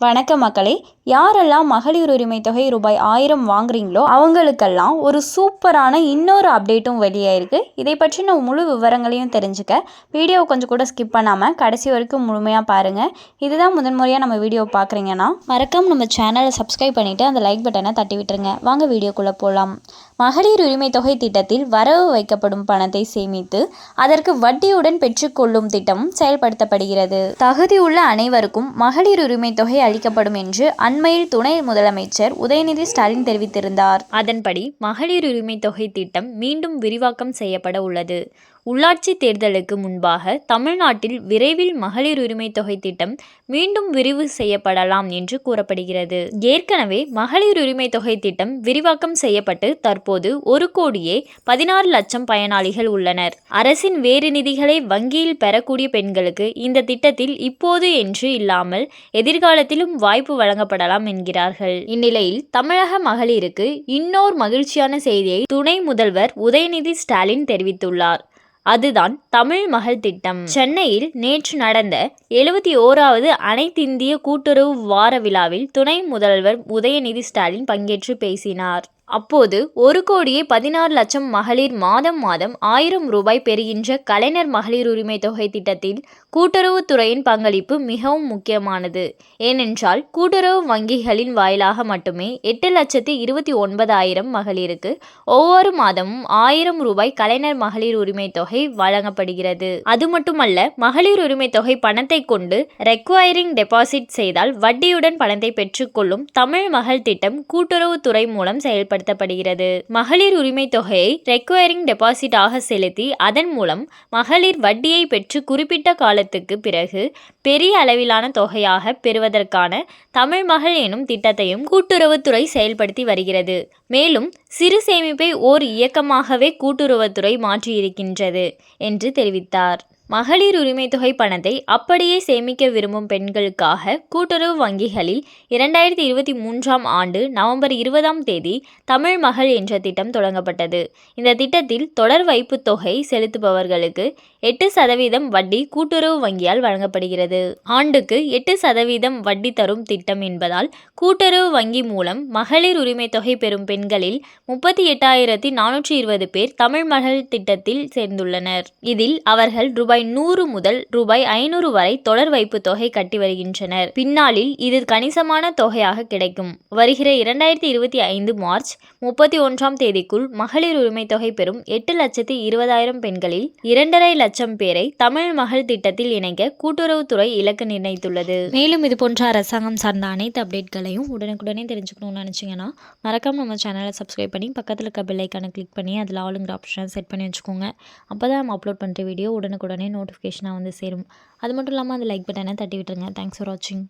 வணக்கம் மக்களே. யாரெல்லாம் மகளிர் உரிமை தொகை ரூபாய் 1000 வாங்குறீங்களோ அவங்களுக்கெல்லாம் ஒரு சூப்பரான இன்னொரு அப்டேட்டும் வெளியாயிருக்கு. இதை பற்றின முழு விவரங்களையும் தெரிஞ்சுக்க வீடியோ கொஞ்சம் கூட ஸ்கிப் பண்ணாமல் கடைசி வரைக்கும் முழுமையாக பாருங்கள். இதுதான் முதன்முறையாக நம்ம வீடியோ பார்க்குறீங்கன்னா மறக்காம நம்ம சேனலை சப்ஸ்கிரைப் பண்ணிவிட்டு அந்த லைக் பட்டனை தட்டி விட்டுருங்க. வாங்க வீடியோக்குள்ளே போகலாம். மகளிர் உரிமை தொகை திட்டத்தில் வரவு வைக்கப்படும் பணத்தை சேமித்து அதற்கு வட்டியுடன் பெற்றுக்கொள்ளும் திட்டம் செயல்படுத்தப்படுகிறது. தகுதியுள்ள அனைவருக்கும் மகளிர் உரிமை தொகை அளிக்கப்படும் என்று அண்மையில் துணை முதலமைச்சர் உதயநிதி ஸ்டாலின் தெரிவித்திருந்தார். அதன்படி மகளிர் உரிமை தொகை திட்டம் மீண்டும் விரிவாக்கம் செய்யப்பட உள்ளது. உள்ளாட்சி தேர்தலுக்கு முன்பாக தமிழ்நாட்டில் விரைவில் மகளிர் உரிமை தொகை திட்டம் மீண்டும் விரிவு செய்யப்படலாம் என்று கூறப்படுகிறது. ஏற்கனவே மகளிர் உரிமை தொகை திட்டம் விரிவாக்கம் செய்யப்பட்டு தற்போது 1,16,00,000 பயனாளிகள் உள்ளனர். அரசின் வேறு நிதிகளை வங்கியில் பெறக்கூடிய பெண்களுக்கு இந்த திட்டத்தில் இப்போது என்று இல்லாமல் எதிர்காலத்திலும் வாய்ப்பு வழங்கப்படலாம் என்கிறார்கள். இந்நிலையில் தமிழக மகளிருக்கு இன்னொரு மகிழ்ச்சியான செய்தியை துணை முதல்வர் உதயநிதி ஸ்டாலின் தெரிவித்துள்ளார். அதுதான் தமிழ் மகள் திட்டம். சென்னையில் நேற்று நடந்த 71வது அனைத்திந்திய கூட்டுறவு வார விழாவில் துணை முதல்வர் உதயநிதி ஸ்டாலின் பங்கேற்று பேசினார். அப்போது 1,16,00,000 மகளிர் மாதம் 1000 ரூபாய் பெறுகின்ற கலைஞர் மகளிர் உரிமை தொகை திட்டத்தில் கூட்டுறவுத்துறையின் பங்களிப்பு மிகவும் முக்கியமானது. ஏனென்றால் கூட்டுறவு வங்கிகளின் வாயிலாக மட்டுமே 8,29,000 மகளிருக்கு ஒவ்வொரு மாதமும் 1000 ரூபாய் கலைஞர் மகளிர் உரிமை தொகை வழங்கப்படுகிறது. அது மட்டுமல்ல, மகளிர் உரிமை தொகை பணத்தை கொண்டு ரெக்வயரிங் டெபாசிட் செய்தால் வட்டியுடன் பணத்தை பெற்றுக்கொள்ளும் தமிழ் மகள் திட்டம் கூட்டுறவுத்துறை மூலம் செயல்படுத்தப்படுகிறது. மகளிர் உரிமை தொகையை ரெக்வயரிங் டெபாசிட் ஆக செலுத்தி அதன் மூலம் மகளிர் வட்டியை பெற்று குறிப்பிட்ட காலத்துக்கு பிறகு பெரிய அளவிலான தொகையாக பெறுவதற்கான தமிழ் மகள் எனும் திட்டத்தையும் கூட்டுறவுத்துறை செயல்படுத்தி வருகிறது. மேலும் சிறு சேமிப்பை ஓர் இயக்கமாகவே கூட்டுறவுத்துறை மாற்றியிருக்கின்றது என்று தெரிவித்தார். மகளிர் உரிமை தொகை பணத்தை அப்படியே சேமிக்க விரும்பும் பெண்களுக்காக கூட்டுறவு வங்கிகளில் 2023ஆம் ஆண்டு நவம்பர் 20ஆம் தேதி தமிழ் மகள் என்ற திட்டம் தொடங்கப்பட்டது. இந்த திட்டத்தில் தொடர் வைப்பு தொகை செலுத்துபவர்களுக்கு 8% வட்டி கூட்டுறவு வங்கியால் வழங்கப்படுகிறது. ஆண்டுக்கு 8% வட்டி தரும் திட்டம் என்பதால் கூட்டுறவு வங்கி மூலம் மகளிர் உரிமை தொகை பெறும் பெண்களில் 38,420 பேர் தமிழ் மகள் திட்டத்தில் சேர்ந்துள்ளனர். இதில் அவர்கள் ரூபாய் 100 முதல் ரூபாய் 500 வரை தொடர் வைப்பு தொகை கட்டி வருகின்றனர். பின்னாளில் இது கணிசமான தொகையாக கிடைக்கும். வருகிற 2025 மார்ச் 31ஆம் தேதிக்குள் மகளிர் உரிமை தொகை பெறும் 8,20,000 பெண்களில் 2.5 லட்சம் பேரை தமிழ் மகள் திட்டத்தில் இணைக்க கூட்டுறவுத்துறை இலக்கு நிர்ணயித்துள்ளது. மேலும் இது போன்ற அரசாங்கம் சார்ந்த அனைத்து அப்டேட்களையும் உடனுக்குடனே தெரிஞ்சுக்கணும்னு நினைச்சீங்கன்னா மறக்காம நம்ம சேனலை சப்ஸ்கிரைப் பண்ணி பக்கத்தில் இருக்க பெல் ஐக்கானை கிளிக் பண்ணி அதில் ஆளுங்கிற ஆப்ஷனை செட் பண்ணி வச்சுக்கோங்க. அப்போ தான் நம்ம அப்லோட் பண்ணுற வீடியோ உடனுக்குடனே நோட்டிஃபிகேஷனாக வந்து சேரும். அது மட்டும் இல்லாமல் அந்த லைக் பட்டனை தட்டி விட்டுருங்க. தேங்க்ஸ் ஃபார் வாட்சிங்.